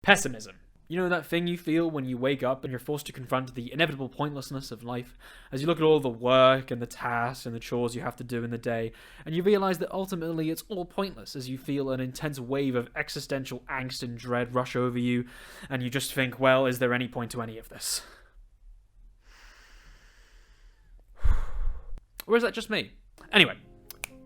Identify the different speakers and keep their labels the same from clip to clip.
Speaker 1: Pessimism. You know that thing you feel when you wake up and you're forced to confront the inevitable pointlessness of life, as you look at all the work and the tasks and the chores you have to do in the day, and you realize that ultimately it's all pointless as you feel an intense wave of existential angst and dread rush over you, and you just think, well, is there any point to any of this? Or is that just me? Anyway,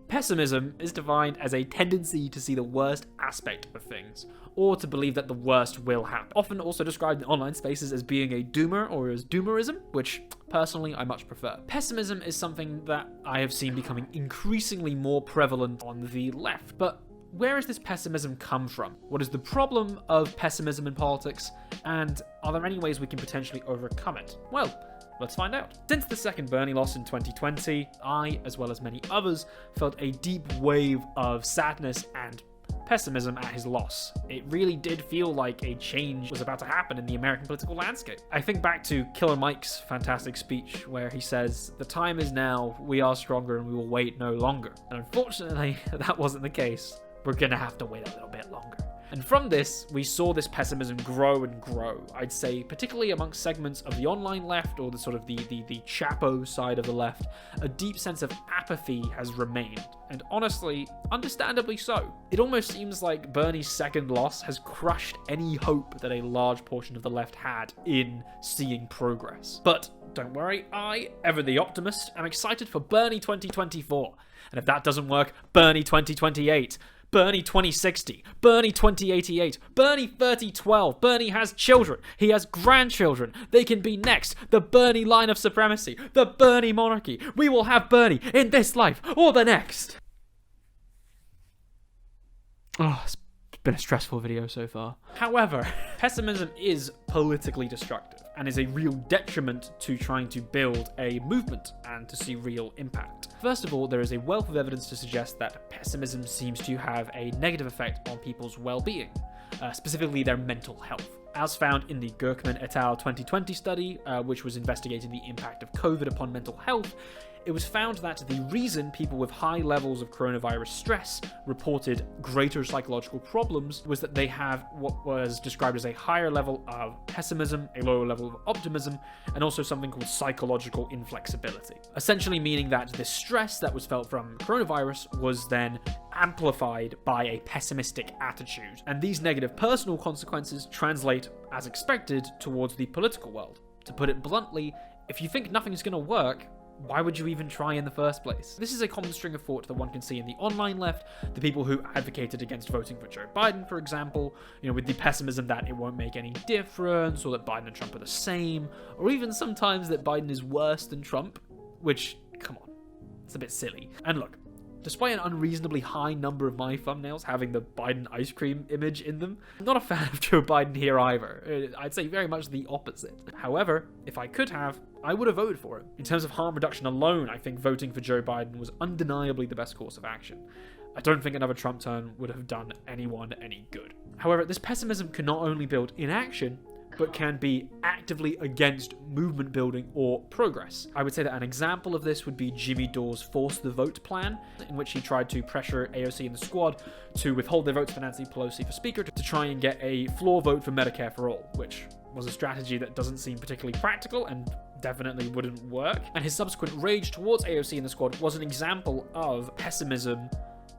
Speaker 1: pessimism is defined as a tendency to see the worst aspect of things, or to believe that the worst will happen. Often also described in online spaces as being a doomer or as doomerism, which personally I much prefer. Pessimism is something that I have seen becoming increasingly more prevalent on the left, but where has this pessimism come from? What is the problem of pessimism in politics, and are there any ways we can potentially overcome it? Well, let's find out. Since the second Bernie loss in 2020, I, as well as many others, felt a deep wave of sadness and pessimism at his loss. It really did feel like a change was about to happen in the American political landscape. I think back to Killer Mike's fantastic speech where he says, "The time is now, we are stronger and we will wait no longer." And unfortunately, that wasn't the case. We're gonna have to wait a little bit longer. And from this, we saw this pessimism grow and grow. I'd say, particularly amongst segments of the online left, or the sort of the Chapo side of the left, a deep sense of apathy has remained. And honestly, understandably so. It almost seems like Bernie's second loss has crushed any hope that a large portion of the left had in seeing progress. But don't worry, I, ever the optimist, am excited for Bernie 2024. And if that doesn't work, Bernie 2028. Bernie 2060, Bernie 2088, Bernie 3012, Bernie has children, he has grandchildren, they can be next, the Bernie line of supremacy, the Bernie monarchy, we will have Bernie in this life or the next. Oh, it's been a stressful video so far. However, pessimism is politically destructive and is a real detriment to trying to build a movement and to see real impact. First of all, there is a wealth of evidence to suggest that pessimism seems to have a negative effect on people's well-being, specifically their mental health. As found in the Gurkman et al. 2020 study, which was investigating the impact of COVID upon mental health, it was found that the reason people with high levels of coronavirus stress reported greater psychological problems was that they have what was described as a higher level of pessimism, a lower level of optimism, and also something called psychological inflexibility. Essentially meaning that the stress that was felt from coronavirus was then amplified by a pessimistic attitude. And these negative personal consequences translate, as expected, towards the political world. To put it bluntly, if you think nothing's going to work, why would you even try in the first place? This is a common string of thought that one can see in the online left, the people who advocated against voting for Joe Biden, for example, with the pessimism that it won't make any difference, or that Biden and Trump are the same, or even sometimes that Biden is worse than Trump, which, come on, it's a bit silly. And look, despite an unreasonably high number of my thumbnails having the Biden ice cream image in them, I'm not a fan of Joe Biden here either. I'd say very much the opposite. However, if I could have, I would have voted for him. In terms of harm reduction alone, I think voting for Joe Biden was undeniably the best course of action. I don't think another Trump turn would have done anyone any good. However, this pessimism can not only build inaction, but can be actively against movement building or progress. I would say that an example of this would be Jimmy Dore's Force the Vote plan, in which he tried to pressure AOC and the squad to withhold their votes for Nancy Pelosi for Speaker to try and get a floor vote for Medicare for all, which was a strategy that doesn't seem particularly practical and definitely wouldn't work. And his subsequent rage towards AOC and the squad was an example of pessimism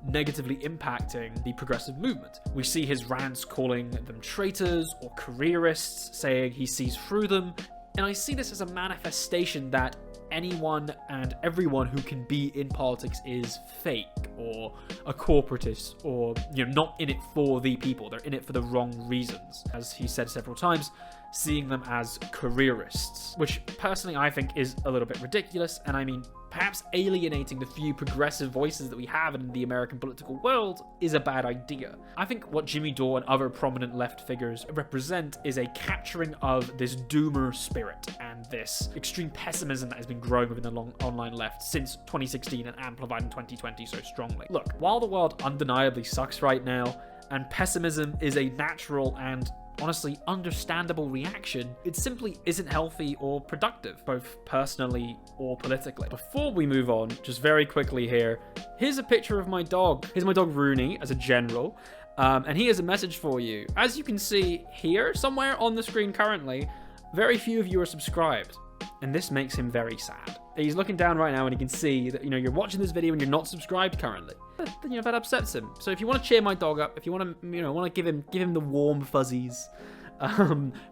Speaker 1: negatively impacting the progressive movement. We see his rants calling them traitors or careerists, saying he sees through them, and I see this as a manifestation that anyone and everyone who can be in politics is fake or a corporatist or not in it for the people. They're in it for the wrong reasons. As he said several times, seeing them as careerists, which personally I think is a little bit ridiculous, and I mean perhaps alienating the few progressive voices that we have in the American political world is a bad idea. I think what Jimmy Dore and other prominent left figures represent is a capturing of this doomer spirit and this extreme pessimism that has been growing within the online left since 2016 and amplified in 2020 so strongly. Look, while the world undeniably sucks right now, and pessimism is a natural and honestly understandable reaction, it simply isn't healthy or productive, both personally or politically. Before we move on, just very quickly here, here's a picture of my dog. Here's my dog Rooney as a general, And he has a message for you. As you can see here, somewhere on the screen currently, very few of you are subscribed. And this makes him very sad. He's looking down right now and he can see that, you're watching this video and you're not subscribed currently. That upsets him. So if you want to cheer my dog up, if you want to, give him the warm fuzzies,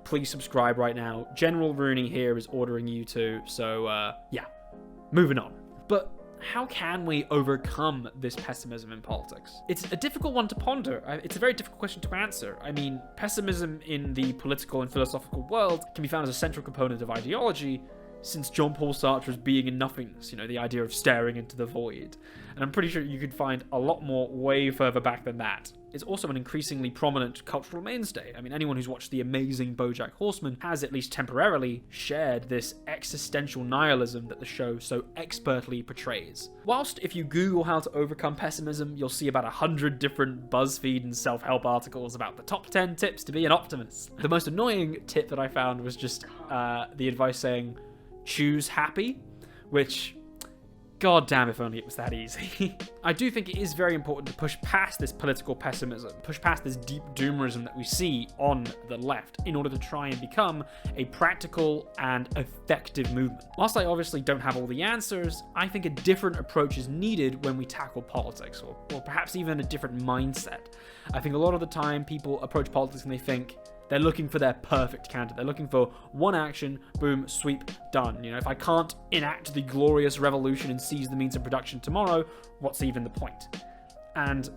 Speaker 1: please subscribe right now. General Rooney here is ordering you to. So, yeah, moving on. But how can we overcome this pessimism in politics? It's a difficult one to ponder. It's a very difficult question to answer. I mean, pessimism in the political and philosophical world can be found as a central component of ideology, since Jean-Paul Sartre's being in nothingness, the idea of staring into the void. And I'm pretty sure you could find a lot more way further back than that. It's also an increasingly prominent cultural mainstay. I mean, anyone who's watched the amazing BoJack Horseman has, at least temporarily, shared this existential nihilism that the show so expertly portrays. Whilst if you Google how to overcome pessimism, you'll see about 100 different BuzzFeed and self-help articles about the top 10 tips to be an optimist. The most annoying tip that I found was just the advice saying, choose happy, which, god damn, if only it was that easy. I do think it is very important to push past this political pessimism, push past this deep doomerism that we see on the left in order to try and become a practical and effective movement. Whilst I obviously don't have all the answers, I think a different approach is needed when we tackle politics, or perhaps even a different mindset. I think a lot of the time people approach politics and they think, they're looking for their perfect candidate. They're looking for one action, boom, sweep, done. If I can't enact the glorious revolution and seize the means of production tomorrow, what's even the point? And,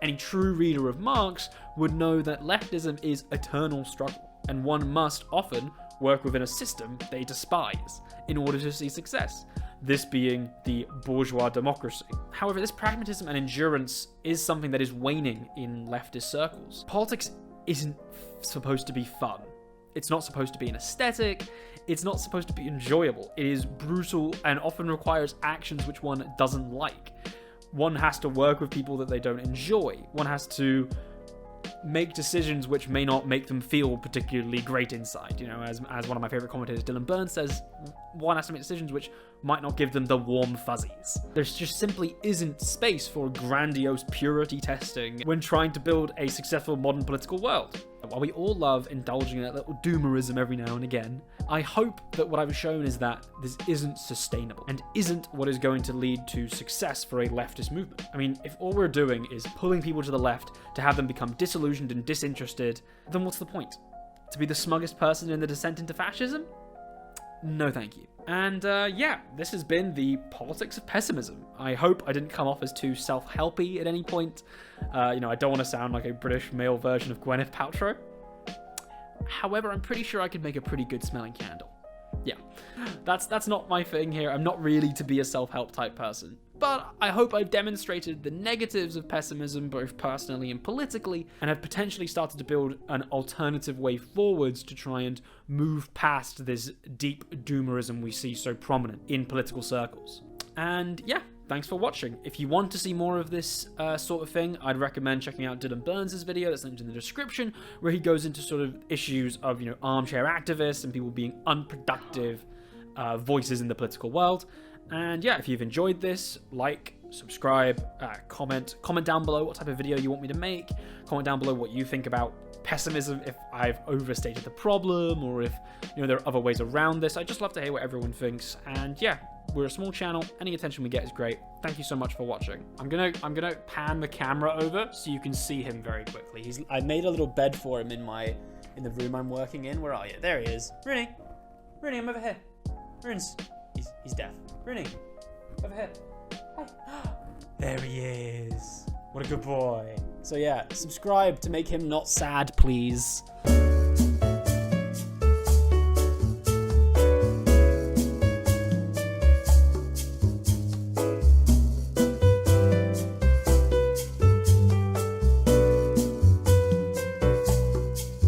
Speaker 1: any true reader of Marx would know that leftism is eternal struggle, and one must often work within a system they despise in order to see success. This being the bourgeois democracy. However, this pragmatism and endurance is something that is waning in leftist circles. Politics isn't supposed to be fun. It's not supposed to be an aesthetic. It's not supposed to be enjoyable. It is brutal and often requires actions which one doesn't like. One has to work with people that they don't enjoy. One has to make decisions which may not make them feel particularly great inside. As one of my favorite commentators, Dylan Burns, says, one has to make decisions which might not give them the warm fuzzies. There just simply isn't space for grandiose purity testing when trying to build a successful modern political world. While we all love indulging in that little doomerism every now and again, I hope that what I've shown is that this isn't sustainable and isn't what is going to lead to success for a leftist movement. I mean, if all we're doing is pulling people to the left to have them become disillusioned and disinterested, then what's the point? To be the smuggest person in the descent into fascism? No thank you. And yeah, this has been the Politics of Pessimism. I hope I didn't come off as too self-helpy at any point. I don't want to sound like a British male version of Gwyneth Paltrow. However, I'm pretty sure I could make a pretty good smelling candle. Yeah, that's not my thing here. I'm not really to be a self-help type person. But I hope I've demonstrated the negatives of pessimism, both personally and politically, and have potentially started to build an alternative way forwards to try and move past this deep doomerism we see so prominent in political circles. And yeah, thanks for watching. If you want to see more of this sort of thing, I'd recommend checking out Dylan Burns' video that's linked in the description, where he goes into sort of issues of, armchair activists and people being unproductive voices in the political world. And yeah, if you've enjoyed this, like, subscribe, comment down below what type of video you want me to make. Comment down below what you think about pessimism, if I've overstated the problem, or if there are other ways around this. I'd just love to hear what everyone thinks. And yeah, we're a small channel. Any attention we get is great. Thank you so much for watching. I'm gonna pan the camera over so you can see him very quickly. I made a little bed for him in the room I'm working in. Where are you? There he is. Rooney, I'm over here. Runes. He's deaf. Rooney, over here. Hi. There he is. What a good boy. So yeah, subscribe to make him not sad, please.